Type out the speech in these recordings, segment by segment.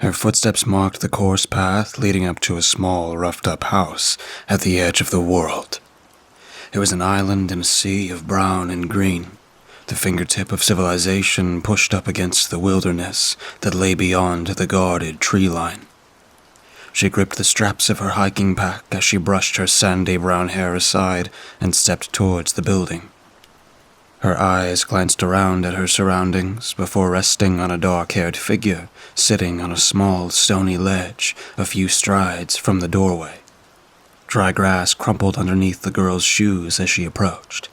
Her footsteps marked the coarse path leading up to a small, roughed-up house at the edge of the world. It was an island in a sea of brown and green, the fingertip of civilization pushed up against the wilderness that lay beyond the guarded tree line. She gripped the straps of her hiking pack as she brushed her sandy brown hair aside and stepped towards the building. Her eyes glanced around at her surroundings before resting on a dark-haired figure sitting on a small stony ledge a few strides from the doorway. Dry grass crumpled underneath the girl's shoes as she approached.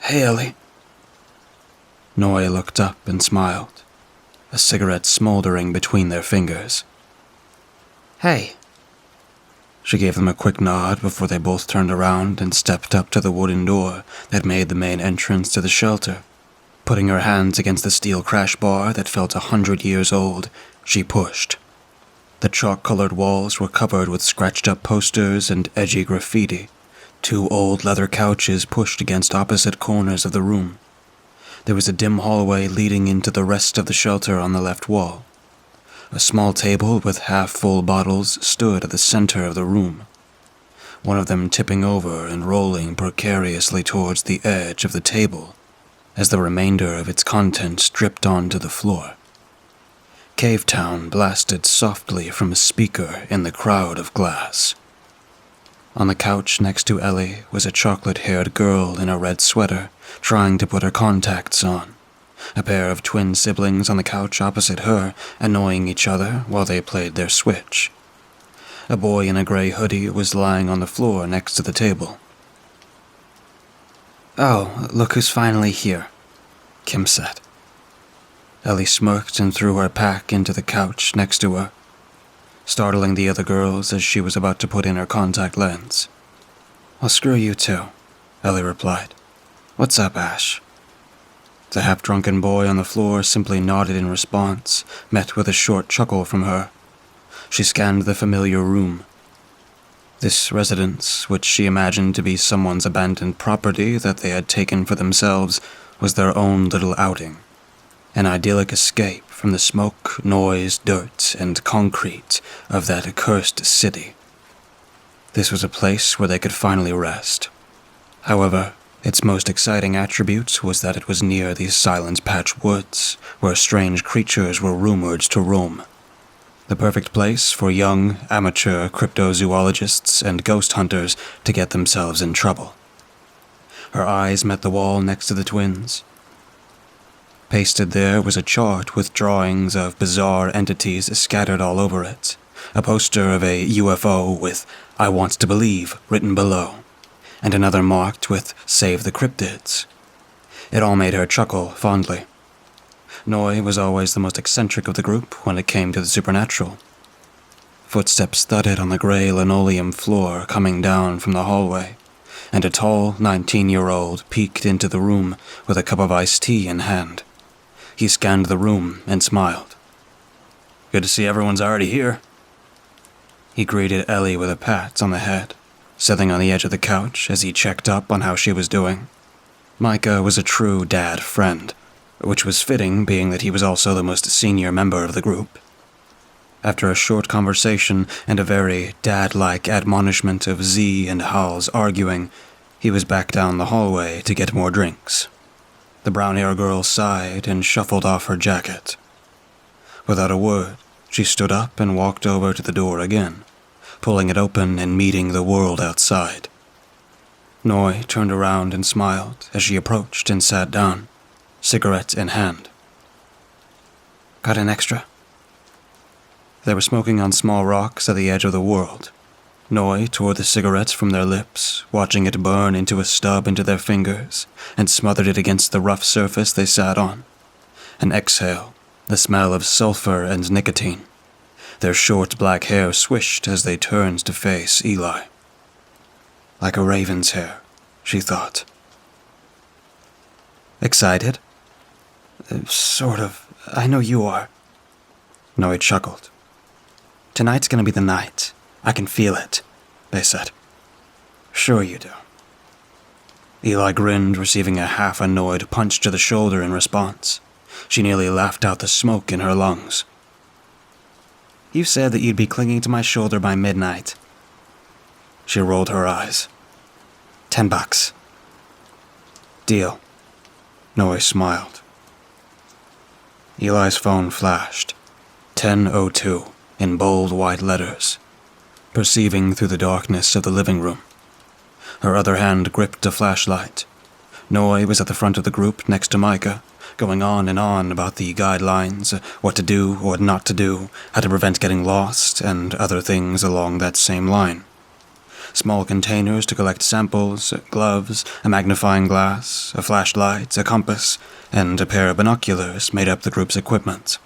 "Hey, Ellie." Noi looked up and smiled, a cigarette smoldering between their fingers. "Hey." She gave them a quick nod before they both turned around and stepped up to the wooden door that made the main entrance to the shelter. Putting her hands against the steel crash bar that felt 100 years old, she pushed. The chalk-colored walls were covered with scratched-up posters and edgy graffiti, 2 old leather couches pushed against opposite corners of the room. There was a dim hallway leading into the rest of the shelter on the left wall. A small table with half-full bottles stood at the center of the room, one of them tipping over and rolling precariously towards the edge of the table as the remainder of its contents dripped onto the floor. Cavetown blasted softly from a speaker in the crowd of glass. On the couch next to Ellie was a chocolate-haired girl in a red sweater trying to put her contacts on. A pair of twin siblings on the couch opposite her, annoying each other while they played their Switch. A boy in a gray hoodie was lying on the floor next to the table. "Oh, look who's finally here," Kim said. Ellie smirked and threw her pack into the couch next to her, startling the other girls as she was about to put in her contact lens. "Well, screw you too," Ellie replied. "What's up, Ash?" The half-drunken boy on the floor simply nodded in response, met with a short chuckle from her. She scanned the familiar room. This residence, which she imagined to be someone's abandoned property that they had taken for themselves, was their own little outing. An idyllic escape from the smoke, noise, dirt, and concrete of that accursed city. This was a place where they could finally rest. However, its most exciting attribute was that it was near the Silence Patch Woods, where strange creatures were rumored to roam. The perfect place for young, amateur cryptozoologists and ghost hunters to get themselves in trouble. Her eyes met the wall next to the twins. Pasted there was a chart with drawings of bizarre entities scattered all over it, a poster of a UFO with "I want to believe" written below, and another marked with "Save the Cryptids." It all made her chuckle fondly. Noi was always the most eccentric of the group when it came to the supernatural. Footsteps thudded on the gray linoleum floor coming down from the hallway, and a tall 19-year-old peeked into the room with a cup of iced tea in hand. He scanned the room and smiled. "Good to see everyone's already here." He greeted Ellie with a pat on the head, sitting on the edge of the couch as he checked up on how she was doing. Micah was a true dad friend, which was fitting being that he was also the most senior member of the group. After a short conversation and a very dad-like admonishment of Z and Hal's arguing, he was back down the hallway to get more drinks. The brown-haired girl sighed and shuffled off her jacket. Without a word, she stood up and walked over to the door again, pulling it open and meeting the world outside. Noi turned around and smiled as she approached and sat down, cigarette in hand. "Got an extra?" They were smoking on small rocks at the edge of the world. Noi tore the cigarettes from their lips, watching it burn into a stub into their fingers, and smothered it against the rough surface they sat on. An exhale, the smell of sulfur and nicotine. Their short black hair swished as they turned to face Eli. Like a raven's hair, she thought. "Excited?" Sort of. I know you are." Noi chuckled. "Tonight's gonna be the night. I can feel it," they said. "Sure you do." Eli grinned, receiving a half-annoyed punch to the shoulder in response. She nearly laughed out the smoke in her lungs. You said that you'd be clinging to my shoulder by midnight. She rolled her eyes. $10. Deal. Noe smiled. Eli's phone flashed. 10:02 in bold white letters, perceiving through the darkness of the living room. Her other hand gripped a flashlight. Noe was at the front of the group next to Micah, going on and on about the guidelines, what to do, what not to do, how to prevent getting lost, and other things along that same line. Small containers to collect samples, gloves, a magnifying glass, a flashlight, a compass, and a pair of binoculars made up the group's equipment.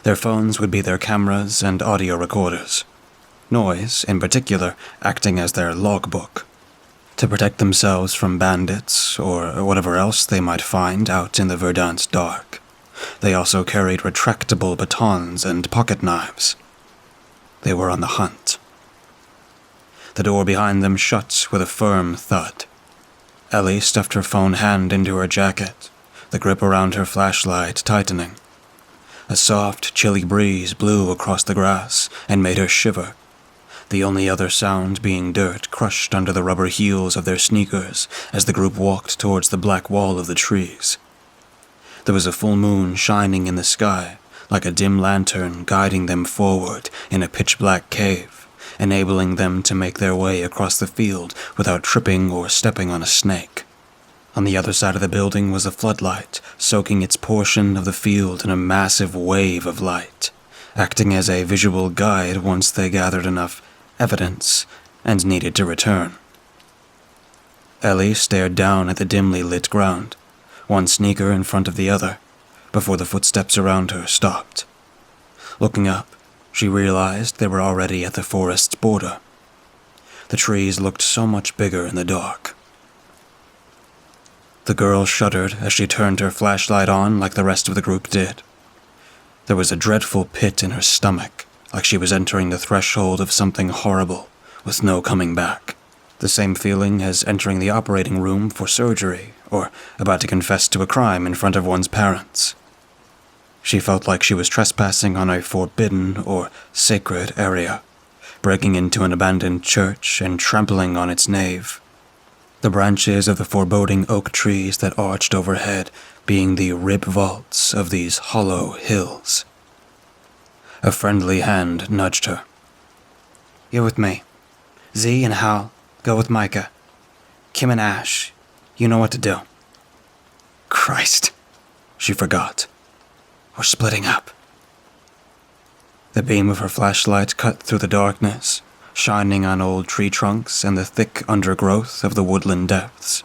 Their phones would be their cameras and audio recorders. Noise, in particular, acting as their logbook. To protect themselves from bandits, or whatever else they might find out in the verdant dark. They also carried retractable batons and pocket knives. They were on the hunt. The door behind them shut with a firm thud. Ellie stuffed her phone hand into her jacket, the grip around her flashlight tightening. A soft, chilly breeze blew across the grass and made her shiver, the only other sound being dirt crushed under the rubber heels of their sneakers as the group walked towards the black wall of the trees. There was a full moon shining in the sky, like a dim lantern guiding them forward in a pitch-black cave, enabling them to make their way across the field without tripping or stepping on a snake. On the other side of the building was a floodlight, soaking its portion of the field in a massive wave of light, acting as a visual guide once they gathered enough evidence and needed to return. Ellie stared down at the dimly lit ground, one sneaker in front of the other, before the footsteps around her stopped. Looking up, she realized they were already at the forest's border. The trees looked so much bigger in the dark. The girl shuddered as she turned her flashlight on like the rest of the group did. There was a dreadful pit in her stomach, like she was entering the threshold of something horrible, with no coming back. The same feeling as entering the operating room for surgery, or about to confess to a crime in front of one's parents. She felt like she was trespassing on a forbidden or sacred area, breaking into an abandoned church and trampling on its nave. The branches of the foreboding oak trees that arched overhead being the rib vaults of these hollow hills. A friendly hand nudged her. You're with me. Z and Hal, go with Micah. Kim and Ash, you know what to do. Christ, she forgot. We're splitting up. The beam of her flashlight cut through the darkness, shining on old tree trunks and the thick undergrowth of the woodland depths.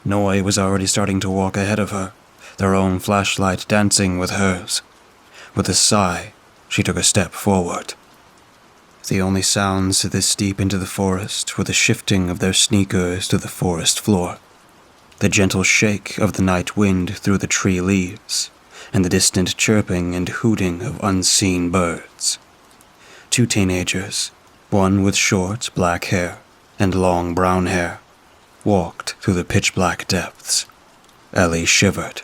Noe was already starting to walk ahead of her, their own flashlight dancing with hers. With a sigh, she took a step forward. The only sounds this deep into the forest were the shifting of their sneakers to the forest floor, the gentle shake of the night wind through the tree leaves, and the distant chirping and hooting of unseen birds. Two teenagers, one with short black hair and long brown hair, walked through the pitch-black depths. Ellie shivered.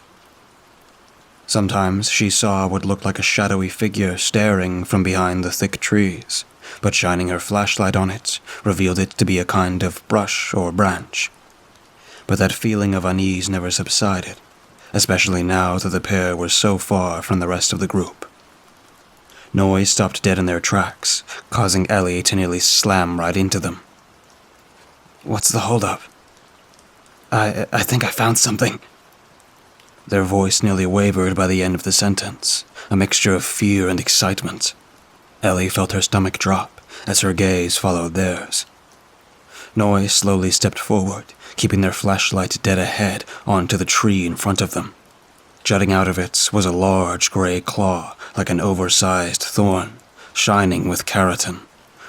Sometimes she saw what looked like a shadowy figure staring from behind the thick trees, but shining her flashlight on it revealed it to be a kind of brush or branch. But that feeling of unease never subsided, especially now that the pair were so far from the rest of the group. Noe stopped dead in their tracks, causing Ellie to nearly slam right into them. What's the holdup? I think I found something. Their voice nearly wavered by the end of the sentence, a mixture of fear and excitement. Ellie felt her stomach drop as her gaze followed theirs. Noe slowly stepped forward, keeping their flashlight dead ahead onto the tree in front of them. Jutting out of it was a large gray claw, like an oversized thorn, shining with keratin,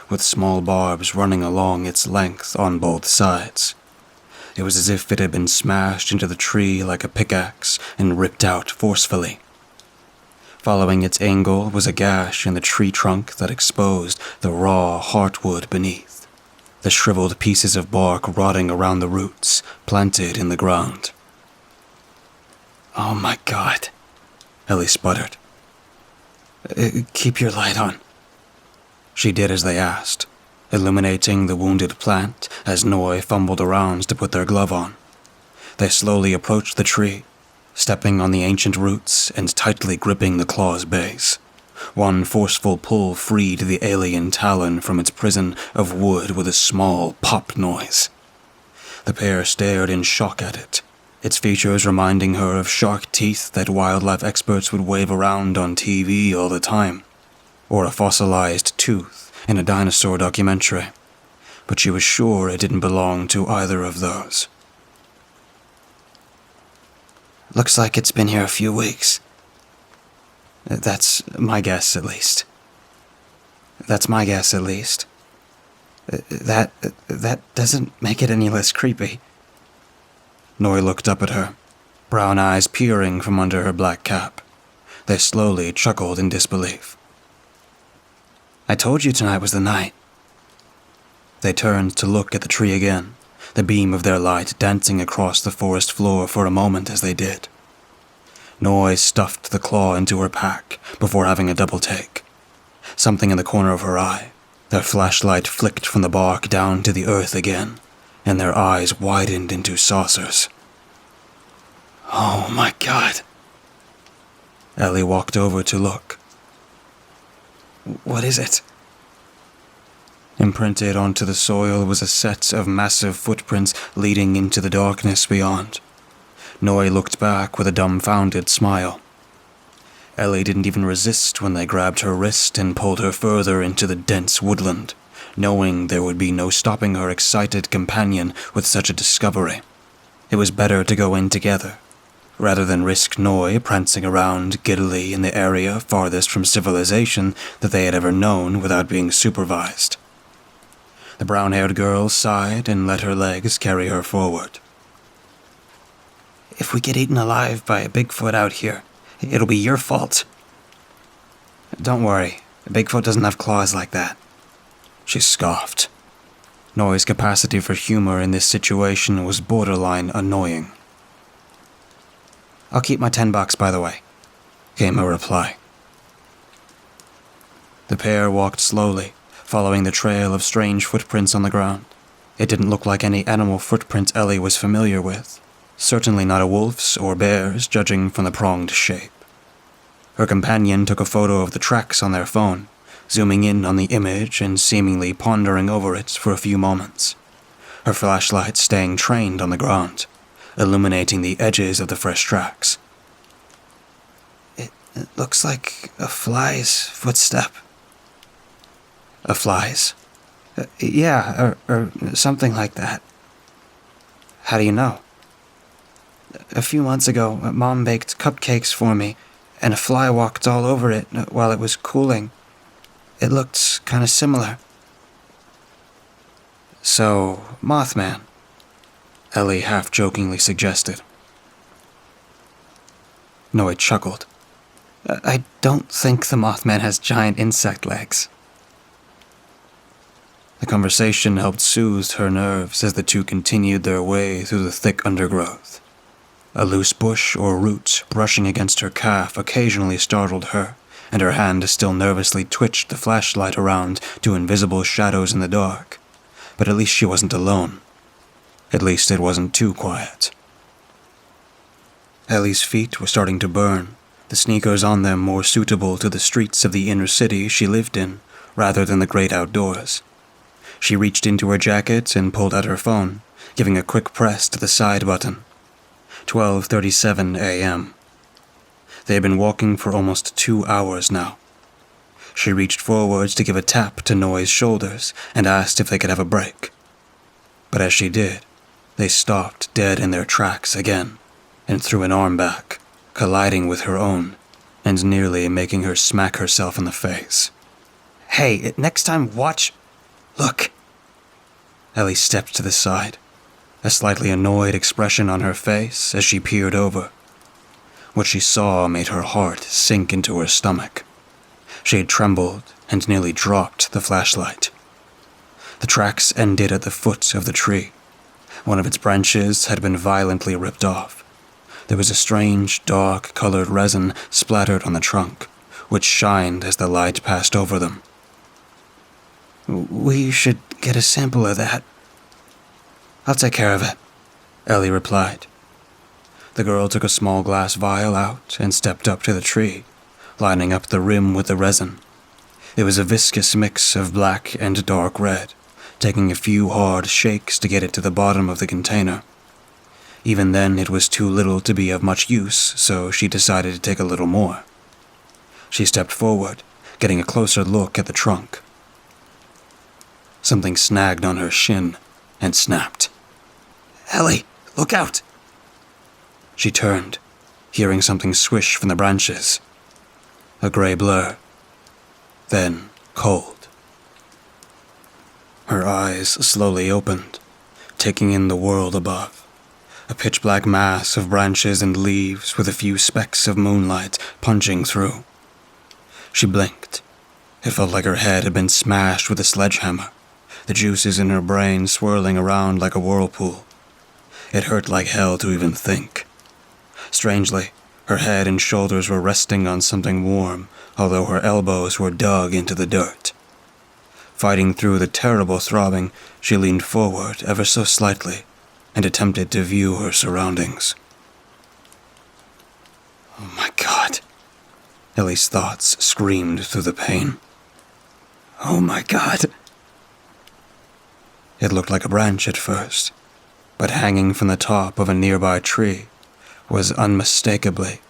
with small barbs running along its length on both sides. It was as if it had been smashed into the tree like a pickaxe and ripped out forcefully. Following its angle was a gash in the tree trunk that exposed the raw heartwood beneath, the shriveled pieces of bark rotting around the roots, planted in the ground. Oh my God, Ellie sputtered. Keep your light on, She did as they asked, illuminating the wounded plant as Noi fumbled around to put their glove on. They slowly approached the tree, stepping on the ancient roots and tightly gripping the claw's base. One forceful pull freed the alien talon from its prison of wood with a small pop noise. The pair stared in shock at it, its features reminding her of shark teeth that wildlife experts would wave around on TV all the time, or a fossilized tooth in a dinosaur documentary. But she was sure it didn't belong to either of those. Looks like it's been here a few weeks. That's my guess, at least. That doesn't make it any less creepy. Noi looked up at her, brown eyes peering from under her black cap. They slowly chuckled in disbelief. I told you tonight was the night. They turned to look at the tree again, the beam of their light dancing across the forest floor for a moment as they did. Noi stuffed the claw into her pack before having a double take. Something in the corner of her eye. Their flashlight flicked from the bark down to the earth again, and their eyes widened into saucers. Oh my God. Ellie walked over to look. What is it? Imprinted onto the soil was a set of massive footprints leading into the darkness beyond. Noi looked back with a dumbfounded smile. Ellie didn't even resist when they grabbed her wrist and pulled her further into the dense woodland, knowing there would be no stopping her excited companion with such a discovery. It was better to go in together, rather than risk Noi prancing around giddily in the area farthest from civilization that they had ever known without being supervised. The brown-haired girl sighed and let her legs carry her forward. If we get eaten alive by a Bigfoot out here, it'll be your fault. Don't worry, Bigfoot doesn't have claws like that. She scoffed. Noi's capacity for humor in this situation was borderline annoying. I'll keep my $10, by the way, came her reply. The pair walked slowly, following the trail of strange footprints on the ground. It didn't look like any animal footprint Ellie was familiar with. Certainly not a wolf's or bear's, judging from the pronged shape. Her companion took a photo of the tracks on their phone, zooming in on the image and seemingly pondering over it for a few moments, her flashlight staying trained on the ground, illuminating the edges of the fresh tracks. It looks like a fly's footstep. A fly's? Yeah, or something like that. How do you know? A few months ago, Mom baked cupcakes for me, and a fly walked all over it while it was cooling. It looked kind of similar. So, Mothman, Ellie half-jokingly suggested. Noi chuckled. I don't think the Mothman has giant insect legs. The conversation helped soothe her nerves as the two continued their way through the thick undergrowth. A loose bush or root brushing against her calf occasionally startled her, and her hand still nervously twitched the flashlight around to invisible shadows in the dark. But at least she wasn't alone. At least it wasn't too quiet. Ellie's feet were starting to burn, the sneakers on them more suitable to the streets of the inner city she lived in, rather than the great outdoors. She reached into her jacket and pulled out her phone, giving a quick press to the side button. 12:37 a.m. They had been walking for almost 2 hours now. She reached forwards to give a tap to Noi's shoulders and asked if they could have a break. But as she did, they stopped dead in their tracks again and threw an arm back, colliding with her own and nearly making her smack herself in the face. Hey, next time watch... Look. Ellie stepped to the side, a slightly annoyed expression on her face as she peered over. What she saw made her heart sink into her stomach. She had trembled and nearly dropped the flashlight. The tracks ended at the foot of the tree. One of its branches had been violently ripped off. There was a strange, dark-colored resin splattered on the trunk, which shined as the light passed over them. We should get a sample of that. I'll take care of it, Ellie replied. The girl took a small glass vial out and stepped up to the tree, lining up the rim with the resin. It was a viscous mix of black and dark red, taking a few hard shakes to get it to the bottom of the container. Even then, it was too little to be of much use, so she decided to take a little more. She stepped forward, getting a closer look at the trunk. Something snagged on her shin and snapped. Ellie, look out! She turned, hearing something swish from the branches. A gray blur. Then cold. Her eyes slowly opened, taking in the world above. A pitch-black mass of branches and leaves with a few specks of moonlight punching through. She blinked. It felt like her head had been smashed with a sledgehammer, the juices in her brain swirling around like a whirlpool. It hurt like hell to even think. Strangely, her head and shoulders were resting on something warm, although her elbows were dug into the dirt. Fighting through the terrible throbbing, she leaned forward ever so slightly and attempted to view her surroundings. Oh my God, Ellie's thoughts screamed through the pain. Oh my God. It looked like a branch at first, but hanging from the top of a nearby tree was unmistakably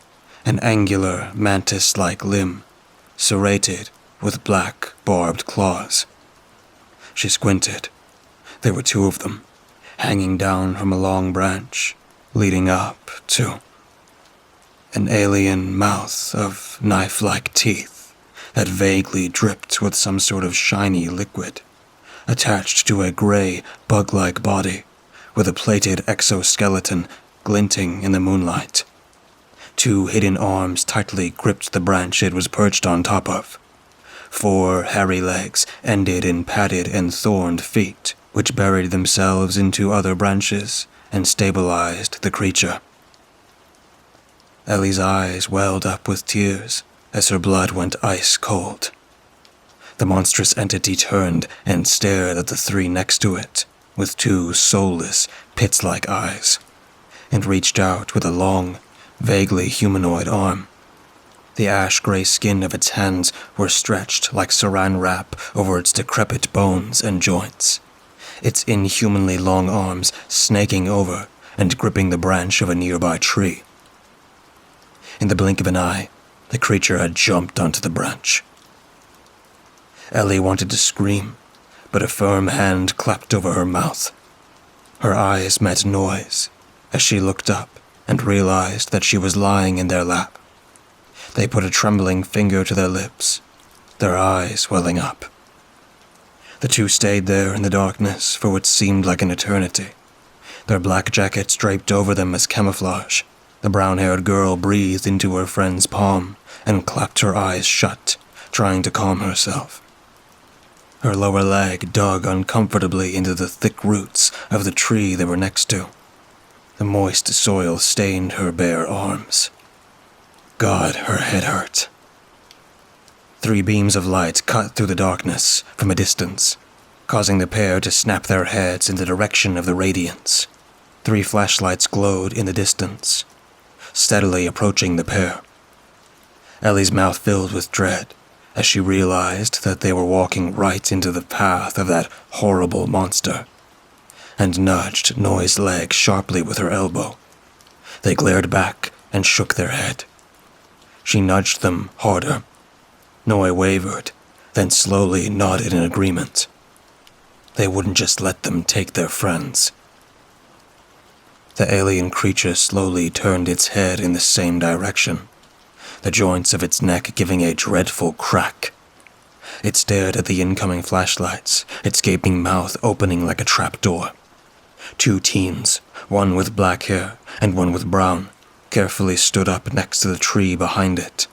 an angular, mantis-like limb, serrated with black, barbed claws. She squinted. There were two of them, hanging down from a long branch, leading up to an alien mouth of knife-like teeth that vaguely dripped with some sort of shiny liquid, attached to a gray, bug-like body with a plated exoskeleton glinting in the moonlight. Two hidden arms tightly gripped the branch it was perched on top of. 4 hairy legs ended in padded and thorned feet, which buried themselves into other branches and stabilized the creature. Ellie's eyes welled up with tears as her blood went ice cold. The monstrous entity turned and stared at the 3 next to it with 2 soulless, pit-like eyes, and reached out with a long, vaguely humanoid arm. The ash-gray skin of its hands were stretched like saran wrap over its decrepit bones and joints, its inhumanly long arms snaking over and gripping the branch of a nearby tree. In the blink of an eye, the creature had jumped onto the branch. Ellie wanted to scream, but a firm hand clapped over her mouth. Her eyes met Noy's as she looked up and realized that she was lying in their lap. They put a trembling finger to their lips, their eyes welling up. The two stayed there in the darkness for what seemed like an eternity, their black jackets draped over them as camouflage. The brown-haired girl breathed into her friend's palm and clapped her eyes shut, trying to calm herself. Her lower leg dug uncomfortably into the thick roots of the tree they were next to. The moist soil stained her bare arms. God, her head hurt. 3 beams of light cut through the darkness from a distance, causing the pair to snap their heads in the direction of the radiance. 3 flashlights glowed in the distance, steadily approaching the pair. Ellie's mouth filled with dread as she realized that they were walking right into the path of that horrible monster, and nudged Noy's leg sharply with her elbow. They glared back and shook their head. She nudged them harder. Noy wavered, then slowly nodded in agreement. They wouldn't just let them take their friends. The alien creature slowly turned its head in the same direction, the joints of its neck giving a dreadful crack. It stared at the incoming flashlights, its gaping mouth opening like a trapdoor. 2 teens, one with black hair and one with brown, carefully stood up next to the tree behind it.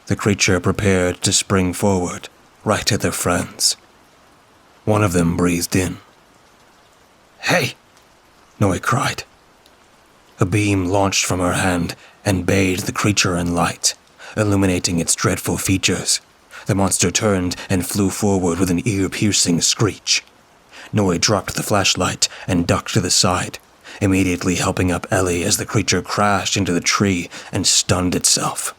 The creature prepared to spring forward, right at their friends. One of them breathed in. "Hey!" Noe cried. A beam launched from her hand and bathed the creature in light, illuminating its dreadful features. The monster turned and flew forward with an ear-piercing screech. Noi dropped the flashlight and ducked to the side, immediately helping up Ellie as the creature crashed into the tree and stunned itself.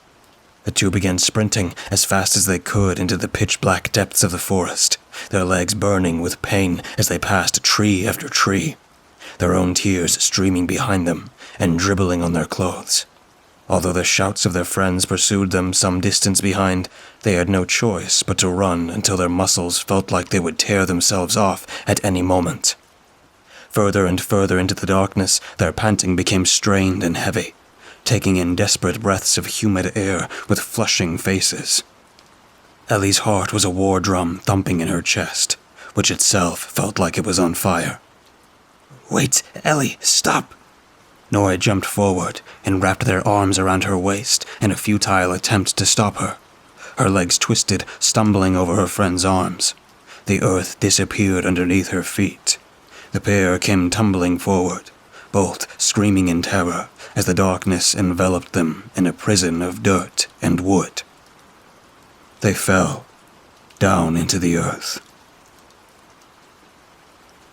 The two began sprinting as fast as they could into the pitch-black depths of the forest, their legs burning with pain as they passed tree after tree, their own tears streaming behind them and dribbling on their clothes. Although the shouts of their friends pursued them some distance behind, they had no choice but to run until their muscles felt like they would tear themselves off at any moment. Further and further into the darkness, their panting became strained and heavy, taking in desperate breaths of humid air with flushing faces. Ellie's heart was a war drum thumping in her chest, which itself felt like it was on fire. "Wait, Ellie, stop!" Noi jumped forward and wrapped their arms around her waist in a futile attempt to stop her. Her legs twisted, stumbling over her friend's arms. The earth disappeared underneath her feet. The pair came tumbling forward, both screaming in terror as the darkness enveloped them in a prison of dirt and wood. They fell down into the earth.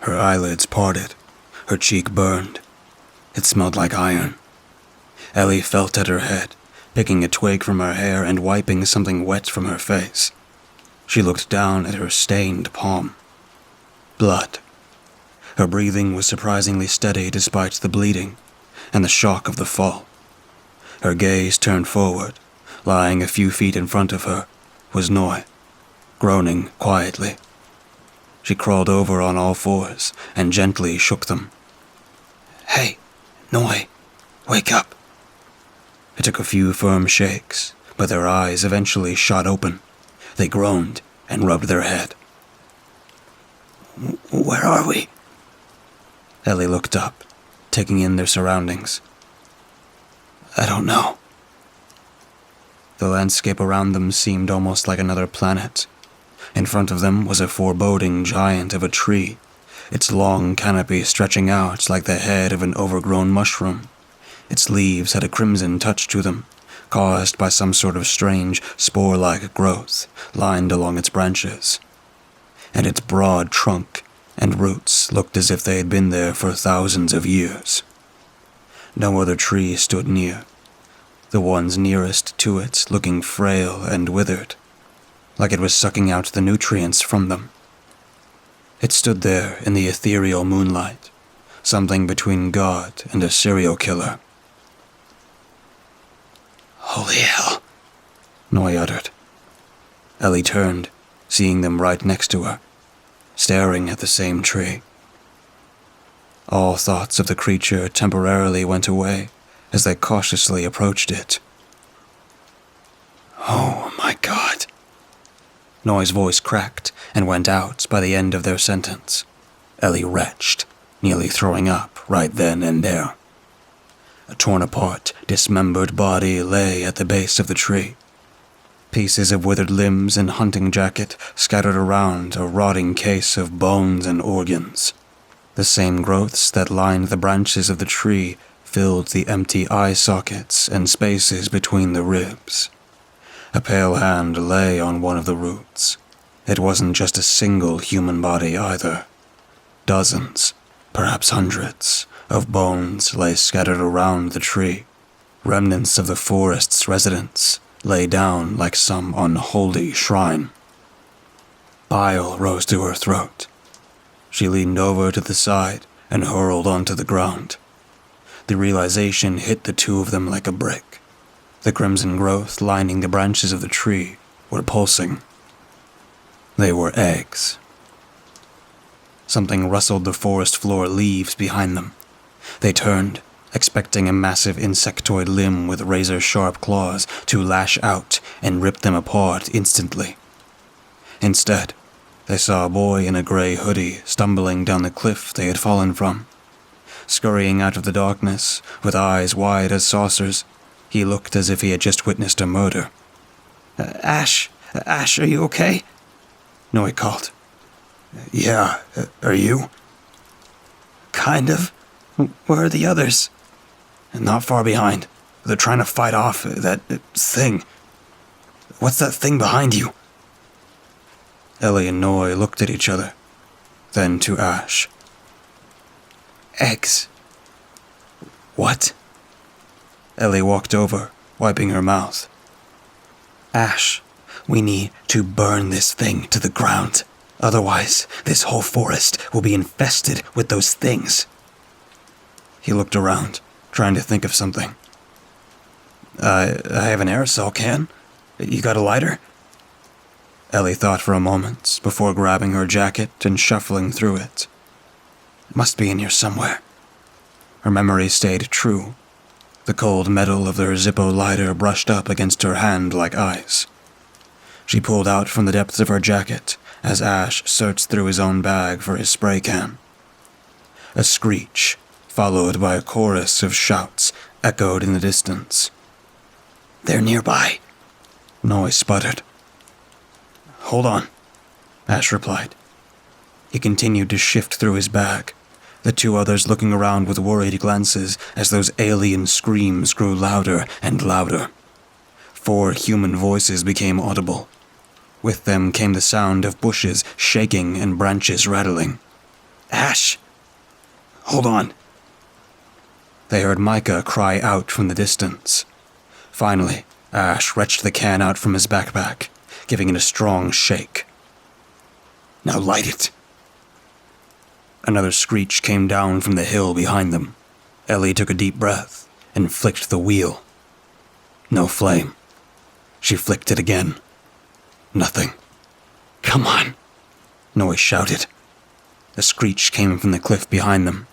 Her eyelids parted, her cheek burned. It smelled like iron. Ellie felt at her head, picking a twig from her hair and wiping something wet from her face. She looked down at her stained palm. Blood. Her breathing was surprisingly steady despite the bleeding and the shock of the fall. Her gaze turned forward. Lying a few feet in front of her was Noi, groaning quietly. She crawled over on all fours and gently shook them. "Hey, Noi, wake up." It took a few firm shakes, but their eyes eventually shot open. They groaned and rubbed their head. "Where are we?" Ellie looked up, taking in their surroundings. "I don't know." The landscape around them seemed almost like another planet. In front of them was a foreboding giant of a tree, its long canopy stretching out like the head of an overgrown mushroom. Its leaves had a crimson touch to them, caused by some sort of strange spore-like growth lined along its branches. And its broad trunk and roots looked as if they had been there for thousands of years. No other tree stood near, the ones nearest to it looking frail and withered, like it was sucking out the nutrients from them. It stood there in the ethereal moonlight, something between God and a serial killer. "Holy hell," Noi uttered. Ellie turned, seeing them right next to her, staring at the same tree. All thoughts of the creature temporarily went away as they cautiously approached it. "Oh my God." Noi's voice cracked and went out by the end of their sentence. Ellie retched, nearly throwing up right then and there. A torn-apart, dismembered body lay at the base of the tree. Pieces of withered limbs and hunting jacket scattered around a rotting case of bones and organs. The same growths that lined the branches of the tree filled the empty eye sockets and spaces between the ribs. A pale hand lay on one of the roots. It wasn't just a single human body either. Dozens, perhaps hundreds, of bones lay scattered around the tree. Remnants of the forest's residents lay down like some unholy shrine. Bile rose to her throat. She leaned over to the side and hurled onto the ground. The realization hit the two of them like a brick. The crimson growth lining the branches of the tree were pulsing. They were eggs. Something rustled the forest floor leaves behind them. They turned, expecting a massive insectoid limb with razor-sharp claws to lash out and rip them apart instantly. Instead, they saw a boy in a gray hoodie stumbling down the cliff they had fallen from. Scurrying out of the darkness, with eyes wide as saucers, he looked as if he had just witnessed a murder. Ash, are you okay?" Noi called. "Yeah, are you?" "Kind of. Where are the others?" "Not far behind. They're trying to fight off that thing." "What's that thing behind you?" Ellie and Noy looked at each other, then to Ash. Eggs. What? Ellie walked over, wiping her mouth. Ash, we need to burn this thing to the ground. Otherwise, this whole forest will be infested with those things. He looked around, trying to think of something. I have an aerosol can. You got a lighter? Ellie thought for a moment before grabbing her jacket and shuffling through it. It must be in here somewhere. Her memory stayed true. The cold metal of their Zippo lighter brushed up against her hand like ice. She pulled out from the depths of her jacket as Ash searched through his own bag for his spray can. A screech, followed by a chorus of shouts, echoed in the distance. They're nearby, Noy sputtered. Hold on, Ash replied. He continued to shift through his bag, the two others looking around with worried glances as those alien screams grew louder and louder. 4 human voices became audible. With them came the sound of bushes shaking and branches rattling. Ash! Hold on. They heard Micah cry out from the distance. Finally, Ash wrenched the can out from his backpack, giving it a strong shake. Now light it. Another screech came down from the hill behind them. Ellie took a deep breath and flicked the wheel. No flame. She flicked it again. Nothing. Come on, Noy shouted. A screech came from the cliff behind them.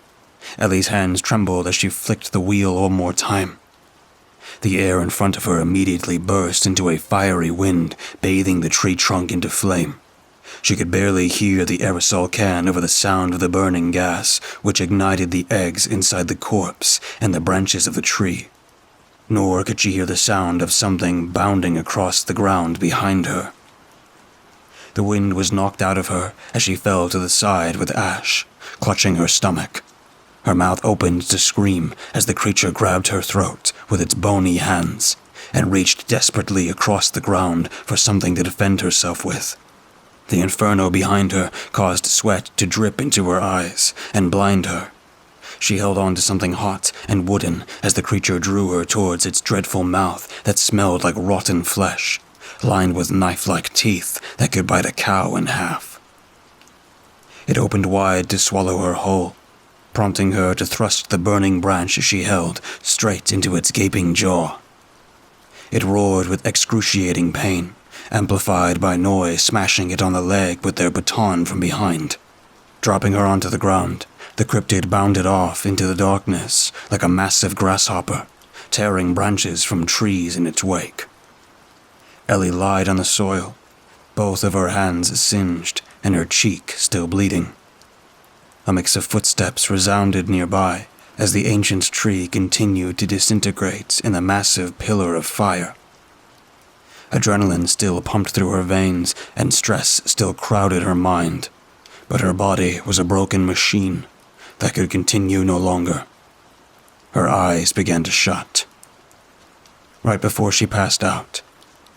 Ellie's hands trembled as she flicked the wheel one more time. The air in front of her immediately burst into a fiery wind, bathing the tree trunk into flame. She could barely hear the aerosol can over the sound of the burning gas, which ignited the eggs inside the corpse and the branches of the tree. Nor could she hear the sound of something bounding across the ground behind her. The wind was knocked out of her as she fell to the side with Ash, clutching her stomach. Her mouth opened to scream as the creature grabbed her throat with its bony hands and reached desperately across the ground for something to defend herself with. The inferno behind her caused sweat to drip into her eyes and blind her. She held on to something hot and wooden as the creature drew her towards its dreadful mouth that smelled like rotten flesh, lined with knife-like teeth that could bite a cow in half. It opened wide to swallow her whole, prompting her to thrust the burning branch she held straight into its gaping jaw. It roared with excruciating pain, amplified by Noy smashing it on the leg with their baton from behind. Dropping her onto the ground, the cryptid bounded off into the darkness like a massive grasshopper, tearing branches from trees in its wake. Ellie lied on the soil, both of her hands singed and her cheek still bleeding. A mix of footsteps resounded nearby as the ancient tree continued to disintegrate in a massive pillar of fire. Adrenaline still pumped through her veins and stress still crowded her mind, but her body was a broken machine that could continue no longer. Her eyes began to shut. Right before she passed out,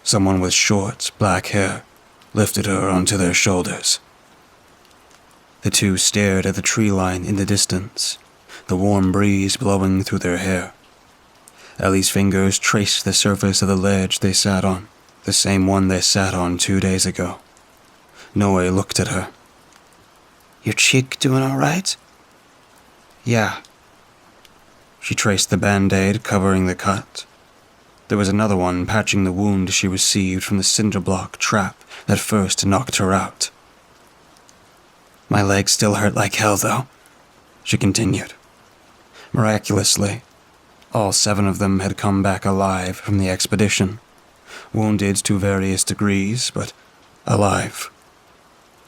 someone with short, black hair lifted her onto their shoulders. The two stared at the tree line in the distance, the warm breeze blowing through their hair. Ellie's fingers traced the surface of the ledge they sat on, the same one they sat on 2 days ago. Noe looked at her. Your cheek doing all right? Yeah. She traced the band-aid covering the cut. There was another one patching the wound she received from the cinder block trap that first knocked her out. My legs still hurt like hell, though, she continued. Miraculously, all 7 of them had come back alive from the expedition, wounded to various degrees, but alive.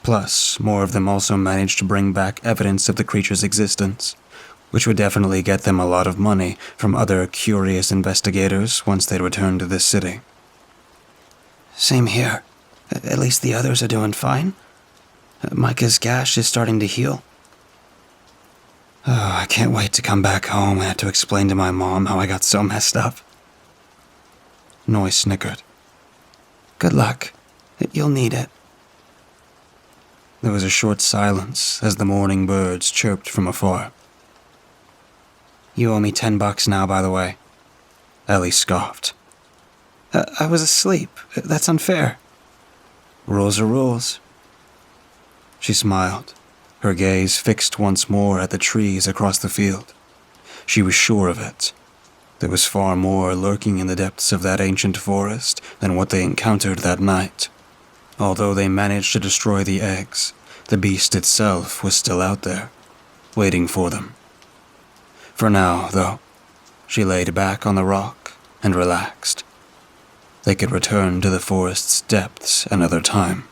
Plus, more of them also managed to bring back evidence of the creature's existence, which would definitely get them a lot of money from other curious investigators once they returned to this city. Same here. At least the others are doing fine. Micah's gash is starting to heal. Oh, I can't wait to come back home and have to explain to my mom how I got so messed up. Noy snickered. Good luck. You'll need it. There was a short silence as the morning birds chirped from afar. You owe me $10 now, by the way. Ellie scoffed. I was asleep. That's unfair. Rules are rules. She smiled, her gaze fixed once more at the trees across the field. She was sure of it. There was far more lurking in the depths of that ancient forest than what they encountered that night. Although they managed to destroy the eggs, the beast itself was still out there, waiting for them. For now, though, she laid back on the rock and relaxed. They could return to the forest's depths another time.